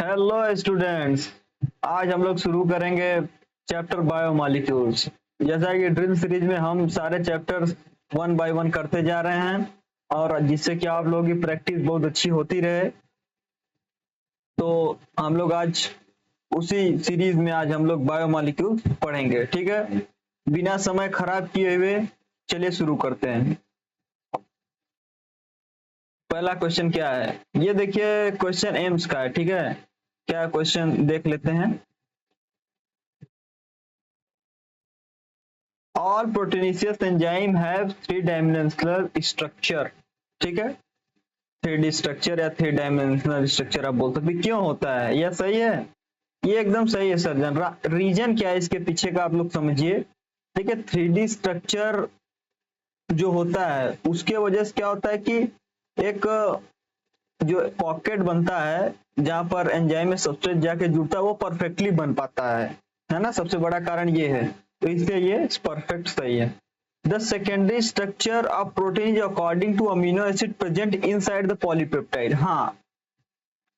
Hello students, आज हम लोग शुरू करेंगे चैप्टर बायोमॉलिक्यूल्स। जैसा कि ड्रिल सीरीज में हम सारे चैप्टर्स वन बाय वन करते जा रहे हैं और जिससे कि आप लोगों की प्रैक्टिस बहुत अच्छी होती रहे, तो हम लोग आज उसी सीरीज में आज हम लोग बायोमॉलिक्यूल्स पढ़ेंगे। ठीक है, बिना समय खराब किए हुए चलिए शुरू करते हैं। पहला क्वेश्चन क्या है, ये देखिए क्वेश्चन एम्स का है। ठीक है, क्या क्वेश्चन देख लेते हैं। All proteinaceous enzyme have three dimensional structure। ठीक है, 3D स्ट्रक्चर या 3 डायमेंशनल स्ट्रक्चर आप बोल सकते। क्यों होता है, यह सही है, ये एकदम सही है सर्जन। रीजन क्या है इसके पीछे का आप लोग समझिए। ठीक है, 3D स्ट्रक्चर जो होता है उसके वजह से क्या होता है कि एक जो पॉकेट बनता है जहां पर एंजाइम में सब्सट्रेट जाके जुड़ता है वो परफेक्टली बन पाता है ना। सबसे बड़ा कारण ये है, तो इसलिए ये परफेक्ट सही है। The secondary structure of protein is according to amino acid present inside the polypeptide. हाँ,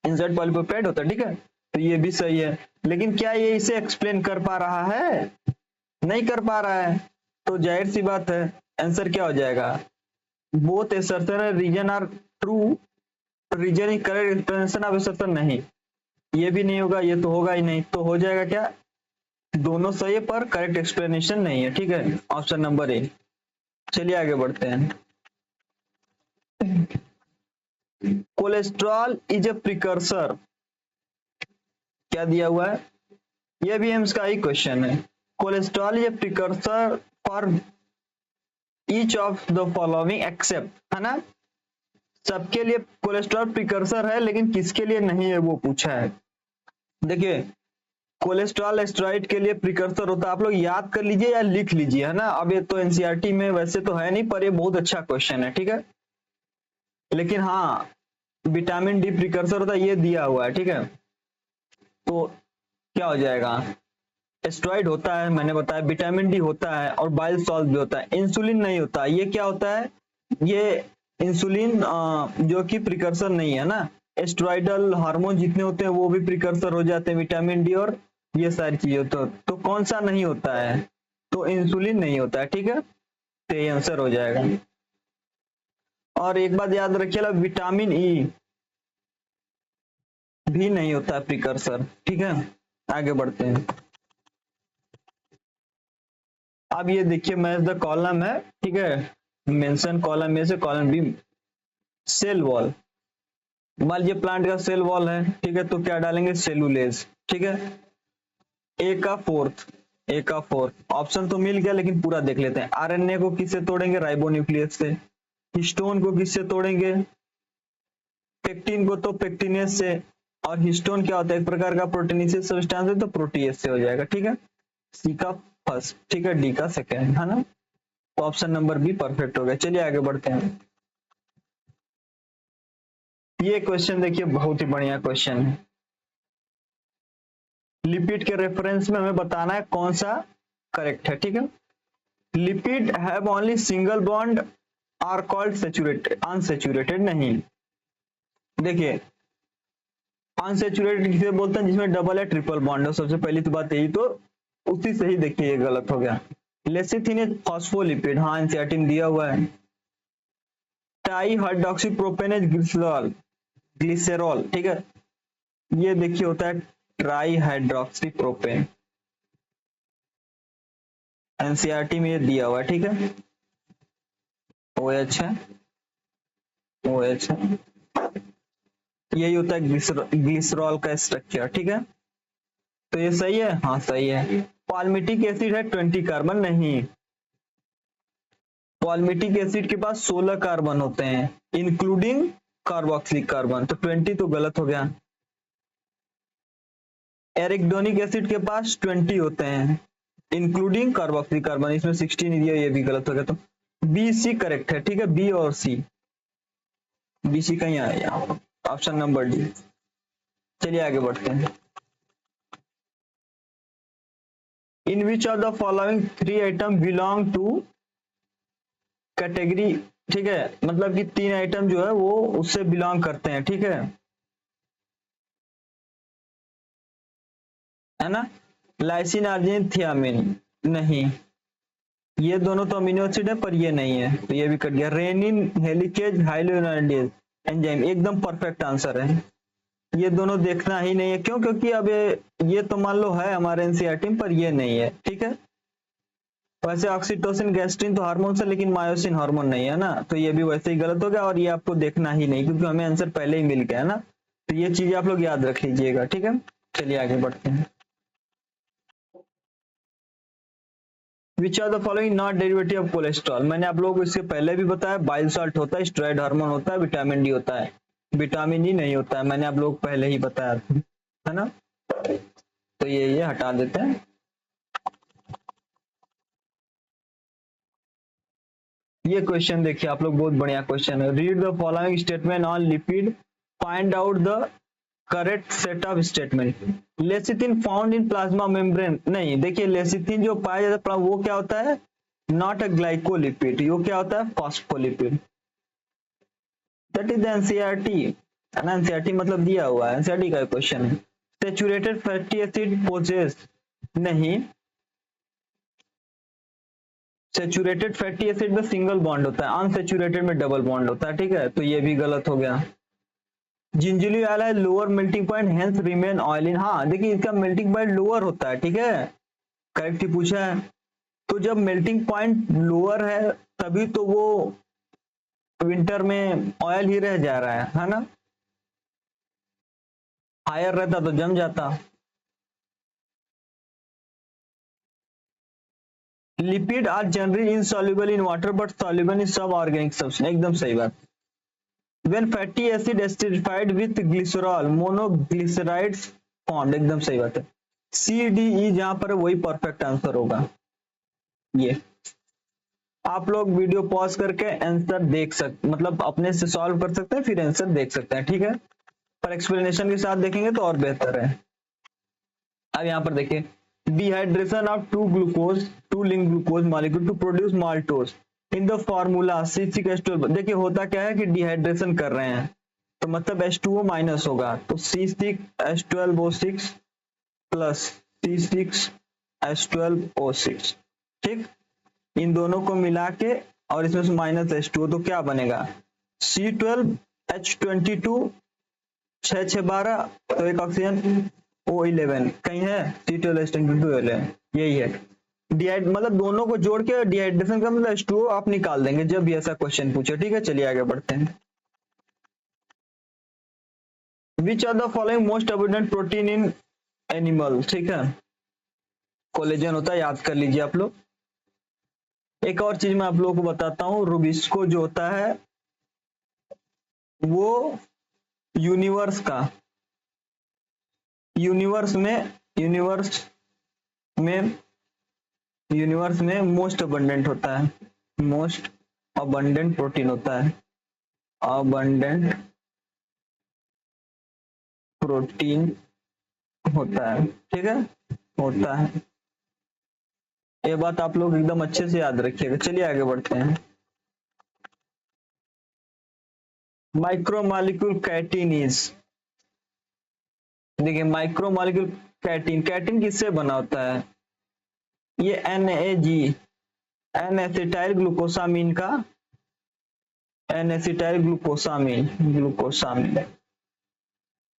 इनसाइड पॉलीपेप्टाइड होता है। ठीक है, तो ये भी सही है, लेकिन क्या ये इसे एक्सप्लेन कर पा रहा है? नहीं कर पा रहा है, तो जाहिर सी बात है आंसर क्या हो जाएगा। Both assertion reason are true, reason is correct explanation of assertion नहीं, ये भी नहीं होगा, ये तो होगा ही नहीं, तो हो जाएगा क्या, दोनों सही है पर करेक्ट एक्सप्लेनेशन नहीं है। ठीक है, ऑप्शन नंबर ए। चलिए आगे बढ़ते हैं। कोलेस्ट्रॉल इज ए प्रिकर्सर, क्या दिया हुआ है, यह भी एम्स का ही क्वेश्चन है। Cholesterol is a precursor for each of the following except, है ना। सबके लिए कोलेस्ट्रॉल प्रिकर्सर है, लेकिन किसके लिए नहीं है वो पूछा है। देखिए, कोलेस्ट्रॉल एस्टेरॉइड के लिए प्रिकर्सर होता है, आप लोग याद कर लीजिए या लिख लीजिए, है ना। अब ये तो एनसीईआरटी में वैसे तो है नहीं, पर ये बहुत अच्छा क्वेश्चन है। ठीक है, लेकिन हाँ, विटामिन डी प्रिकर्सर होता है, ये दिया हुआ है। ठीक है, तो क्या हो जाएगा, एस्टेरॉइड होता है, मैंने बताया, विटामिन डी होता है और बाइल सॉल्ट भी होता है। इंसुलिन नहीं होता, ये क्या होता है, ये इंसुलिन जो कि प्रिकर्सर नहीं है ना। एस्टेरॉइडल हार्मोन जितने होते हैं वो भी प्रिकर्सर हो जाते हैं, विटामिन डी और ये सारी चीजें। तो कौन सा नहीं होता है, तो इंसुलिन नहीं होता है। ठीक है, तो ये आंसर हो जाएगा। और एक बात याद रखिएगा, विटामिन ई भी नहीं होता है प्रिकर्सर। ठीक है, आगे बढ़ते हैं। अब ये देखिए मैच द कॉलम है। ठीक है, मेंशन कॉलम में से कॉलम बी, सेल वॉल। मान लीजिए प्लांट का सेल वॉल है। ठीक है, तो क्या डालेंगे, सेलुलेज। ठीक है, ए का फोर्थ ऑप्शन तो मिल गया, लेकिन पूरा देख लेते हैं। आरएनए को किससे तोड़ेंगे, राइबोन्यूक्लियस से। हिस्टोन को किससे तोड़ेंगे, पेक्टिन को तो पेक्टिनेस से। और हिस्टोन क्या होता है, एक प्रकार का प्रोटीनेसिस सब्सटेंस है, तो प्रोटीएस से हो जाएगा। ठीक है, सी का फर्स्ट, ठीक है, डी का सेकेंड, है ना। तो ऑप्शन नंबर बी परफेक्ट हो गया। चलिए आगे बढ़ते हैं। ये क्वेश्चन देखिए बहुत ही बढ़िया क्वेश्चन है। लिपिड के रेफरेंस में हमें बताना है कौन सा करेक्ट है। ठीक है, lipid have only single bond are called saturated, unsaturated नहीं। देखिए, अनसैचुरेटेड किसे बोलते हैं, जिसमें डबल या ट्रिपल बॉन्ड हो। सबसे पहली तो बात यही, तो उसी से ही देखिए ये गलत हो गया। लेसिथिन इज फॉस्फोलिपिड, हाँ एनसीईआरटी में दिया हुआ है। टाई हाइड्रोक्सीप्रोपेन ग्लिसरॉल, ठीक है, ये देखिए होता है ट्राई हाइड्रोक्सीप्रोपेन, एनसीईआरटी में ये दिया हुआ है। ठीक है, OH है, OH है, यही होता है ग्लिसरॉल का स्ट्रक्चर। ठीक है, तो ये सही है, हाँ सही है। पाल्मिटिक एसिड है 20 कार्बन नहीं, पाल्मिटिक एसिड के पास 16 कार्बन होते हैं इंक्लूडिंग कार्बोक्सिलिक कार्बन, तो 20 तो गलत हो गया। एरिकडोनिक एसिड के पास 20 होते हैं इंक्लूडिंग कार्बोक्सिलिक कार्बन, इसमें 16 दिया, ये भी गलत हो गया। तो बी सी करेक्ट है। ठीक है, बी और सी, बी सी कहीं आया, ऑप्शन नंबर डी। चलिए आगे बढ़ते हैं। In which of the following 3 item belong to category, ठीक है, मतलब कि 3 आइटम जो है वो उससे बिलोंग करते हैं। ठीक है, है ना। लाइसिन, अर्जिनिन, थियामिन, नहीं, ये दोनों तो अमीनो एसिड है पर ये नहीं है, तो ये भी कट गया। रेनिन, हेलिकेज, हाइलोनाइडेज एंजाइम, एकदम परफेक्ट आंसर है। ये दोनों देखना ही नहीं है, क्यों? क्योंकि अब ये तो मान लो है हमारे एनसीईआरटी में, पर ये नहीं है, ठीक है। वैसे ऑक्सीटोसिन, गैस्ट्रिन तो हार्मोन है, लेकिन मायोसिन हार्मोन नहीं है ना, तो ये भी वैसे ही गलत हो गया, और ये आपको देखना ही नहीं, क्योंकि हमें आंसर पहले ही मिल गया है ना। तो ये चीज आप लोग याद रख लीजिएगा, ठीक है। चलिए आगे बढ़ते हैं। Which are the following not derivative of cholesterol? मैंने आप लोगों को इससे पहले भी बताया, बाइल साल्ट होता है, स्टेरॉइड हार्मोन होता है, विटामिन डी होता है, विटामिन ई नहीं होता है, मैंने आप लोग पहले ही बताया था, है ना। तो ये हटा देते हैं। ये क्वेश्चन देखिए आप लोग, बहुत बढ़िया क्वेश्चन है। Read the following statement on lipid, find out the correct set of statement. Lecithin found in plasma membrane, नहीं, देखिए लेसिथिन जो पाया जाता है वो क्या होता है? नॉट अ ग्लाइकोलिपिड, वो क्या होता है? Phospholipid. That is the NCERT, है ना। एनसीईआरटी मतलब दिया हुआ है, एनसीईआरटी का क्वेश्चन है। सेचुरेटेड फैटी एसिड पोजेस, नहीं, सेचुरेटेड फैटी एसिड में सिंगल बॉन्ड होता है, अनसेचुरेटेड में डबल बॉन्ड होता है, ठीक है, तो ये भी गलत हो गया। जिंजली ऑयल है lower melting point, hence remain oil in, हाँ देखिए इसका मेल्टिंग पॉइंट लोअर होता है, ठीक है, करेक्ट ही पूछा है। तो जब मेल्टिंग पॉइंट लोअर है तभी तो वो विंटर में ऑयल ही रह जा रहा है ना। हायर रहता तो जम जाता। Lipid are generally insoluble in water but soluble in सब ऑर्गेनिक सब्सटेंस, एकदम सही बात। When fatty acid acidified with glycerol monoglycerides formed, एकदम सही बात है। सी डी ई जहां पर वही परफेक्ट आंसर होगा। ये आप लोग वीडियो पॉज करके आंसर देख सकते, मतलब अपने से सॉल्व कर सकते हैं, फिर आंसर देख सकते हैं, ठीक है, पर एक्सप्लेनेशन के साथ देखेंगे तो और बेहतर है। अब यहाँ पर देखिए, dehydration of two link glucose molecule to produce maltose in the formula C6H12। देखिए होता क्या है कि डिहाइड्रेशन कर रहे हैं, तो मतलब H2O माइनस होगा, तो C6H12O6 प्लस C6H12O6, ठीक, इन दोनों को मिला के और इसमें से माइनस H2O, तो क्या बनेगा? C12H22, 6 6 12, तो एक ऑक्सीजन O11 कहीं है, C12H22, यही है। डिहाइड मतलब दोनों को जोड़ के डिहाइड्रेशन का मतलब H2O आप निकाल देंगे जब भी ऐसा क्वेश्चन पूछे, ठीक है। चलिए आगे बढ़ते हैं। Which are the following most abundant protein in animal, ठीक है, कोलेजन होता है, याद कर लीजिए आप लोग। एक और चीज मैं आप लोगों को बताता हूँ, रूबिस्को जो होता है वो यूनिवर्स का, यूनिवर्स में मोस्ट अबंडेंट होता है, मोस्ट अबंडेंट प्रोटीन होता है, अबंडेंट प्रोटीन होता है, ठीक है, होता है। ये बात आप लोग एकदम अच्छे से याद रखिएगा। चलिए आगे बढ़ते हैं। माइक्रोमोलिक्यूल कैटिन इज, देखिए माइक्रोमोलिक्यूल कैटिन, कैटिन किससे बना होता है? ये NAG, एन एसिटाइल ग्लूकोसामीन का, एन एसिटाइल ग्लूकोसामीन,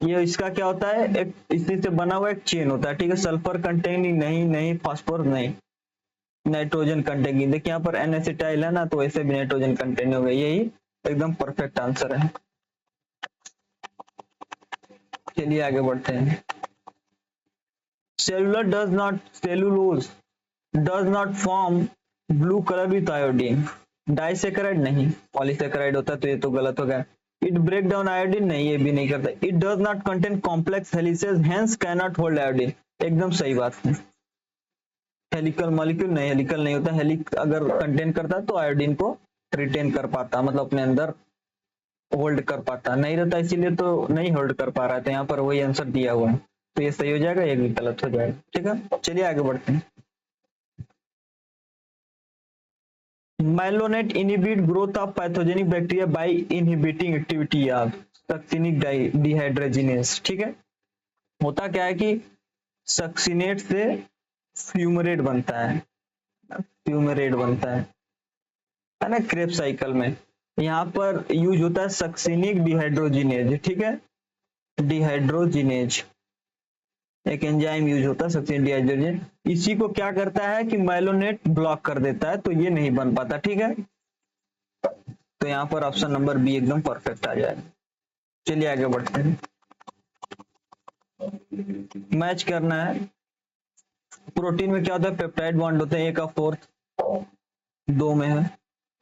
ये इसका क्या होता है? एक इसी से बना हुआ एक चेन होता है, ठीक है। सल्फर कंटेनिंग नहीं, फास्फोरस नहीं, नाइट्रोजन कंटेनिंग। देखिए यहाँ पर एन एसिटाइल है ना, तो ऐसे भी नाइट्रोजन कंटेनिंग हो गया, यही एकदम परफेक्ट आंसर है। चलिए आगे बढ़ते हैं। Cellulose does not form blue colour with iodine, disaccharide नहीं, पॉलीसेकेराइड होता है, तो ये तो गलत हो गया। इट ब्रेक डाउन आयोडीन नहीं, ये भी नहीं करता। It does not contain complex helices hence can not hold iodine, एकदम सही बात है। हेलिकल मॉलिक्यूल नहीं, हेलिकल नहीं होता, हेलिक अगर कंटेन करता तो आयोडीन को रिटेन कर पाता, मतलब अपने अंदर होल्ड कर पाता, नहीं रहता इसीलिए तो नहीं होल्ड कर पा रहा था। यहाँ पर वही आंसर दिया हुआ है, तो ये सही हो जाएगा, ये भी गलत हो जाएगा, ठीक है। चलिए आगे बढ़ते हैं। Malonate inhibit growth of pathogenic bacteria by inhibiting activity of succinic dehydrogenase, ठीक है। होता क्या है कि सक्सिनेट से फ्यूमरेट बनता है, फ्यूमरेट बनता है ना क्रेब्स साइकिल में। यहाँ पर यूज होता है सक्सिनिक डिहाइड्रोजिनेज, ठीक है, डिहाइड्रोजिनेज एक एंजाइम यूज होता है सक्सिनिक डिहाइड्रोजिनेज। इसी को क्या करता है कि माइलोनेट ब्लॉक कर देता है, तो ये नहीं बन पाता, ठीक है। तो यहाँ पर ऑप्शन नंबर बी एकदम परफेक्ट आ जाएगा। चलिए आगे बढ़ते हैं, मैच करना है। प्रोटीन में क्या होता है, पेप्टाइड बॉन्ड होते हैं, ए का फोर्थ, दो में है,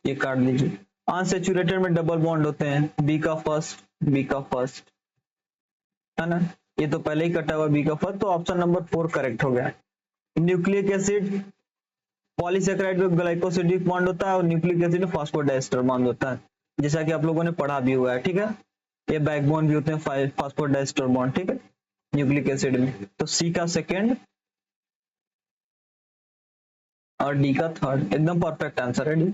ये काट लीजिए। अनसेचुरेटेड में डबल बॉन्ड होते हैं, बी का फर्स्ट, बी का फर्स्ट, है ना, ये तो पहले ही कटा हुआ बी का फर्स्ट, तो ऑप्शन नंबर 4 करेक्ट हो गया। न्यूक्लिक एसिड, पॉलीसेकेराइड में ग्लाइकोसिडिक बॉन्ड होता है और न्यूक्लिक एसिड में फॉस्फोडाइस्टर बॉन्ड होता है, जैसा कि आप लोगों ने पढ़ा भी हुआ है, ठीक है। ये बैकबोन भी होते हैं फॉस्फोडाइस्टर बॉन्ड, ठीक है, न्यूक्लिक एसिड में। तो सी का सेकेंड और डी का थर्ड, एकदम परफेक्ट आंसर है डी।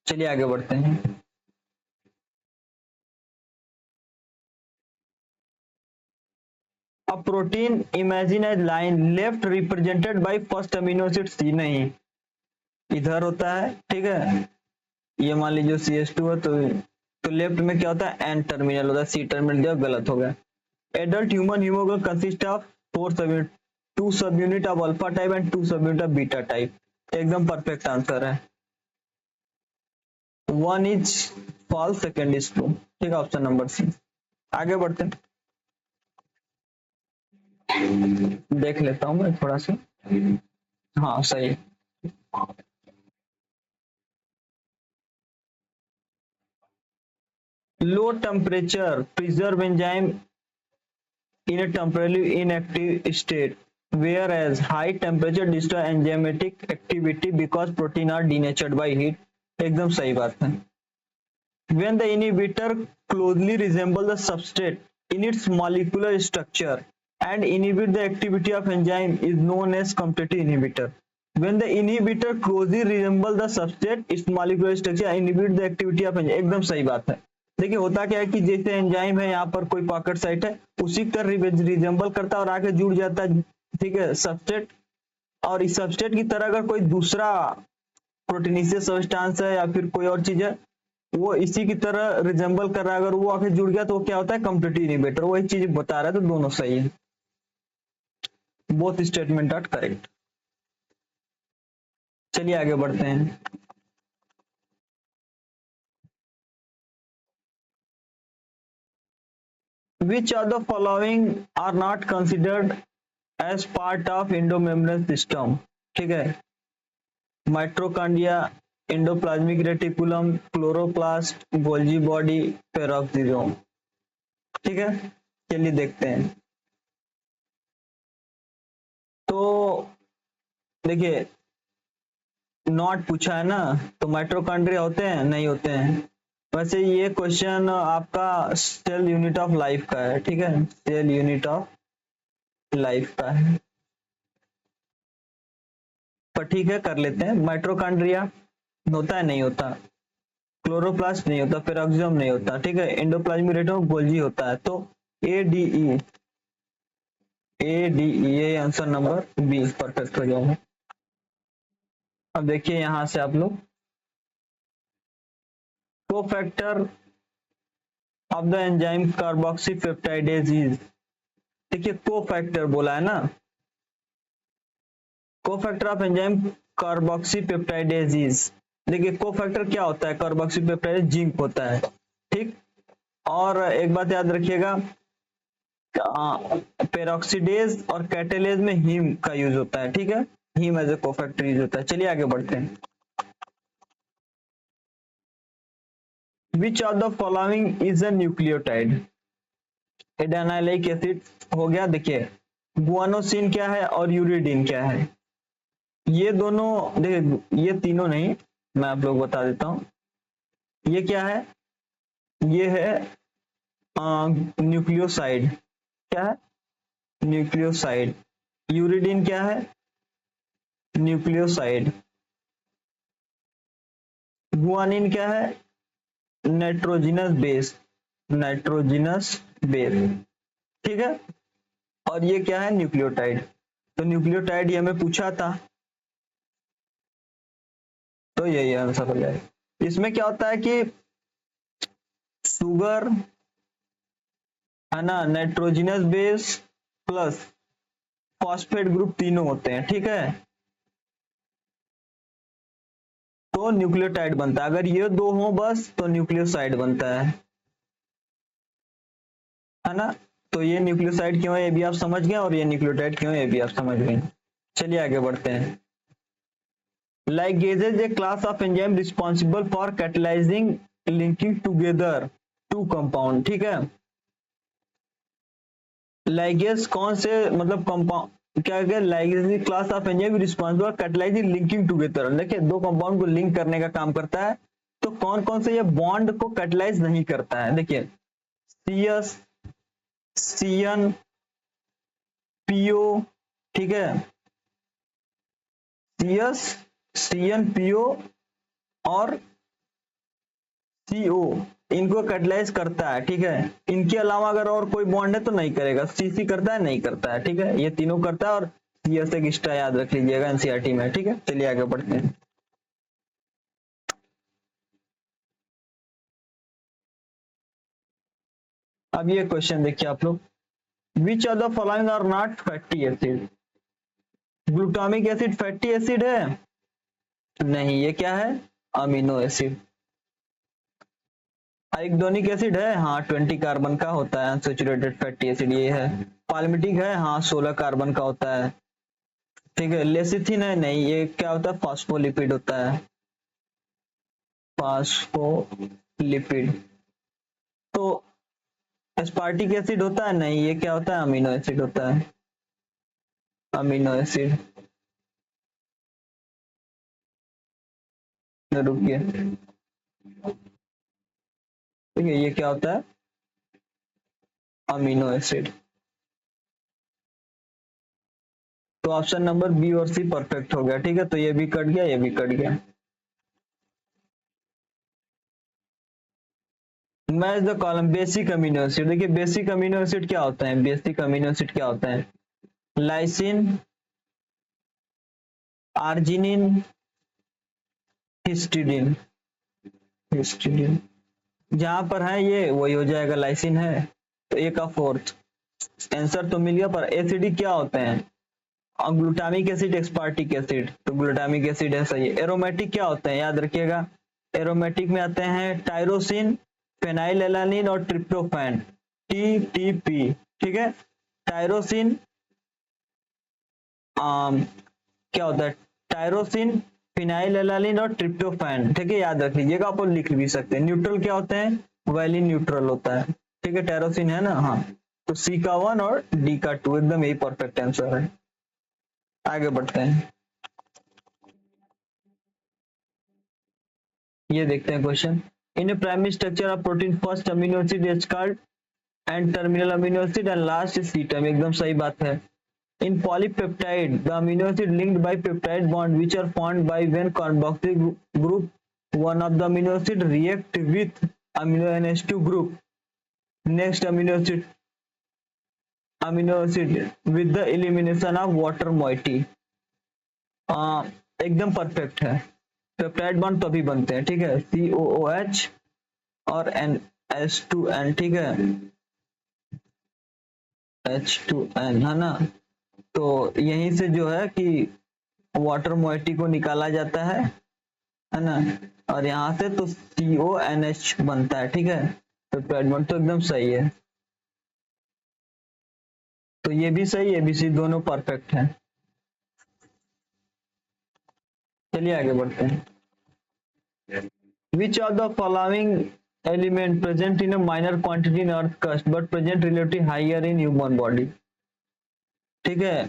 चलिए आगे बढ़ते हैं। A protein imagine a line left represented by first amino acid C, नहीं, इधर होता है, ठीक है, ये मान लीजिए CH2 है, तो लेफ्ट में क्या होता है, एन टर्मिनल होता है, सी टर्मिनल दिया, गलत हो गया। Adult human haemoglobin consist of 4 subunit, 2 subunit of alpha type and 2 subunit of beta type, एकदम परफेक्ट आंसर है। 1 is false, second is true, ठीक है, ऑप्शन नंबर सी। आगे बढ़ते हैं, देख लेता हूं मैं थोड़ा सा, हाँ सही है। Low temperature preserve enzyme in a temporarily inactive state, whereas high temperature destroy enzymatic activity because protein are denatured by heat, एकदम सही बात है। When the inhibitor closely resemble the substrate in its molecular structure and inhibit the activity of enzyme is known as competitive inhibitor. When the inhibitor closely resemble the substrate its molecular structure and inhibit the activity of enzyme, एकदम सही बात है। देखिए होता क्या है कि जैसे एंजाइम है, यहाँ पर कोई पॉकेट साइट है, उसी का रिजेंबल करता है और आके जुड़ जाता है, ठीक है, सबस्ट्रेट, और इस सबस्ट्रेट की तरह अगर कोई दूसरा प्रोटीनेशियस सब्सटेंस है या फिर कोई और चीज है, वो इसी की तरह रिजेंबल कर रहा है, अगर वो आके जुड़ गया तो वो क्या होता है, कम्पिटिटिव इनहिबिटर, वही चीज बता रहा है, तो दोनों सही है, बोथ स्टेटमेंट आर करेक्ट। चलिए आगे बढ़ते हैं। Which of the following are not considered as part of endomembranous system, ठीक है, mitochondria, endoplasmic reticulum, chloroplast, Golgi body, peroxisome, ठीक है। चलिए देखते हैं। तो देखिए नॉट पूछा है ना, तो माइट्रोकांड्रिया होते हैं, नहीं होते हैं। वैसे ये क्वेश्चन आपका सेल यूनिट ऑफ लाइफ का है, ठीक है, सेल यूनिट ऑफ लाइफ का है, पर ठीक है कर लेते हैं। माइट्रोकांड्रिया होता है, नहीं होता, क्लोरोप्लास्ट नहीं होता, पेरोक्सिसोम नहीं होता, ठीक है, एंडोप्लाज्मिक रेटिकुलम, गोल्जी होता है, तो ADE, ये आंसर नंबर बी परफेक्ट हो जाएगा। अब देखिए यहां से आप लोग cofactor of the enzyme carboxypeptidase is, देखिए कोफैक्टर बोला है ना, cofactor of enzyme carboxypeptidase is, देखिए कोफैक्टर क्या होता है, कार्बोक्सीपेप्टाइडेज जिंक होता है, ठीक। और एक बात याद रखिएगा, पेरोक्सीडेज और कैटेलेज में हीम का यूज होता है, ठीक है, haem as a cofactor use होता है। चलिए आगे बढ़ते हैं। Which of the following is a nucleotide? एडेनाइलिक acid हो गया, देखिए गुआनोसिन क्या है और यूरिडीन क्या है, ये दोनों, देखिए ये तीनों नहीं, मैं आप लोग बता देता हूं, ये क्या है, ये है न्यूक्लियोसाइड, क्या है, न्यूक्लियोसाइड। यूरिडीन क्या है, न्यूक्लियोसाइड। गुआनिन क्या है, नाइट्रोजिनस बेस, नाइट्रोजिनस बेस, ठीक है। और ये क्या है, न्यूक्लियोटाइड। तो न्यूक्लियोटाइड ये हमें पूछा था, तो यही आंसर हो जाएगा। इसमें क्या होता है कि शुगर है ना, nitrogenous base plus phosphate group तीनों होते हैं, ठीक है, तो न्यूक्लियोटाइड बनता है। अगर ये दो हो बस तो न्यूक्लियोसाइड बनता है ना। तो ये न्यूक्लियोसाइड क्यों है ये भी आप समझ गए, और ये न्यूक्लियोटाइड क्यों है ये भी आप समझ गए। चलिए आगे बढ़ते हैं। Ligase is a class of enzyme responsible for catalyzing linking together two compound, ठीक है। लाइगेज कौन से मतलब कंपाउंड, क्या क्या ligase class of enzyme responsible for catalysing linking together, देखिए दो कंपाउंड को लिंक करने का काम करता है। तो कौन कौन से ये बॉन्ड को कैटलाइज नहीं करता है, देखिए सीएस, सीएन, पीओ, ठीक है, सीएस, सीएन, पीओ और सीओ, इनको कैटलाइज करता है, ठीक है। इनके अलावा अगर और कोई बॉन्ड है तो नहीं करेगा। सीसी करता है, नहीं करता है, ठीक है, ये तीनों करता है। और सीएस एक एक्स्ट्रा याद रख लीजिएगा एनसीईआरटी में, ठीक है। चलिए आगे बढ़ते हैं। अब ये क्वेश्चन देखिए आप लोग, which of the following are not fatty acid. Glutamic acid fatty acid है? नहीं, ये क्या है, अमीनो एसिड। आइक्डोनिक एसिड है, हाँ 20 कार्बन का होता है अनसैचुरेटेड फैटी एसिड, ये है। पाल्मिटिक है, हाँ 16 कार्बन का होता है, ठीक है। लेसिथिन है, नहीं, ये क्या होता है, फास्फोलिपिड होता है, फास्फोलिपिड। तो एस्पार्टिक एसिड होता है, नहीं, ये क्या होता है, अमीनो एसिड होता है, अमीनो एसिड। रुकिए, ठीक है, ये क्या होता है, अमीनो एसिड। तो ऑप्शन नंबर बी और सी परफेक्ट हो गया, ठीक है। तो ये भी कट गया, ये भी कट गया। Match the column basic amino acid. देखिए बेसिक अमीनो एसिड क्या होता है, बेसिक अमीनो एसिड क्या होता है, लाइसिन, आर्जिनिन, हिस्टिडीन, हिस्टिडीन जहां पर है ये वही हो जाएगा, लाइसिन है। तो ए का फोर्थ आंसर तो मिल गया। पर एसिडिक क्या होते हैं, ग्लूटामिक एसिड, एक्सपार्टिक एसिड, तो ग्लूटामिक एसिड है, सही है। एरोमेटिक क्या होते हैं, याद रखिएगा, एरोमेटिक में आते हैं टायरोसिन, फेनाइलएलानिन और ट्रिप्टोफैन, टीटीपी, ठीक है। टायरोसिन क्या होता है, टायरोसिन, फिनाइलएलानिन और ट्रिप्टोफैन, ठीक है, याद रख लीजिएगा, आप लिख भी सकते हैं। न्यूट्रल क्या होते हैं, वैलिन न्यूट्रल होता है, ठीक है, टायरोसिन है ना, हाँ। तो सी का 1 और डी का 2 एकदम यही परफेक्ट आंसर है। आगे बढ़ते हैं, ये देखते हैं question. In a primary structure of protein first amino acid is called N terminal amino acid and last is C term, एकदम सही बात है। In polypeptide, the amino acid linked by peptide bond which are formed by when carboxyl group one of the amino acid react with amino NH2 group. Next amino acid with the elimination of water moiety. एकदम perfect है। Peptide bond तभी बनते हैं, ठीक है, COOH और NH2N, ठीक है, H2N है ना। तो यहीं से जो है कि वाटर मोइटी को निकाला जाता है ना, और यहाँ से तो CONH बनता है, ठीक है। तो पेप्टाइड तो एकदम सही है। तो ये भी सही, ABC दोनों परफेक्ट है। चलिए आगे बढ़ते हैं। Which of the following element present in a minor quantity in earth crust but present relatively higher in human body, ठीक है,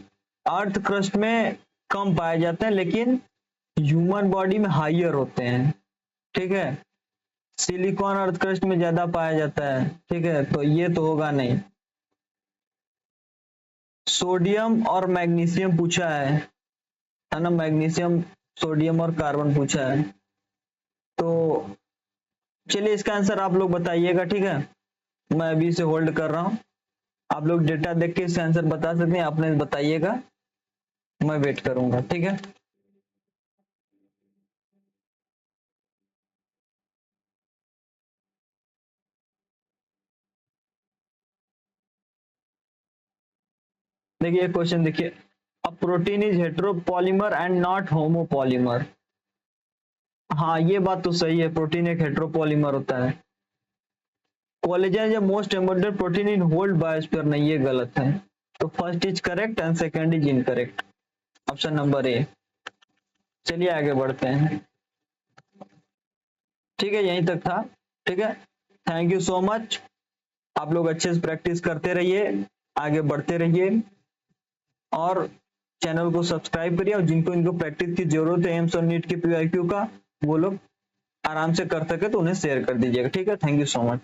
अर्थ क्रस्ट में कम पाए जाते हैं लेकिन ह्यूमन बॉडी में हाइयर होते हैं, ठीक है। सिलिकॉन अर्थ क्रस्ट में ज्यादा पाया जाता है, ठीक है, तो ये तो होगा नहीं। सोडियम और मैग्नीशियम पूछा है ना, मैग्नीशियम, सोडियम और कार्बन पूछा है। तो चलिए इसका आंसर आप लोग बताइएगा, ठीक है, मैं अभी से होल्ड कर रहा हूं, आप लोग डेटा देख के इसका आंसर बता सकते हैं, आपने बताइएगा, मैं वेट करूंगा, ठीक है। देखिए क्वेश्चन देखिए, a protein is heteropolymer and not homopolymer. हाँ ये बात तो सही है, प्रोटीन एक हेटेरोपॉलीमर होता है। Collagen is most important protein in whole biosphere, नहीं ये गलत है। तो first is correct and second is incorrect, option number A. चलिए आगे बढ़ते हैं, ठीक है यहीं तक था, ठीक है। थैंक यू सो मच, आप लोग अच्छे से प्रैक्टिस करते रहिए, आगे बढ़ते रहिए, और चैनल को सब्सक्राइब करिए, और जिनको इनको प्रैक्टिस की जरूरत है एम्स और नीट के PYQ का, वो लोग आराम से कर सके तो उन्हें शेयर कर दीजिएगा, ठीक है। Thank you so much.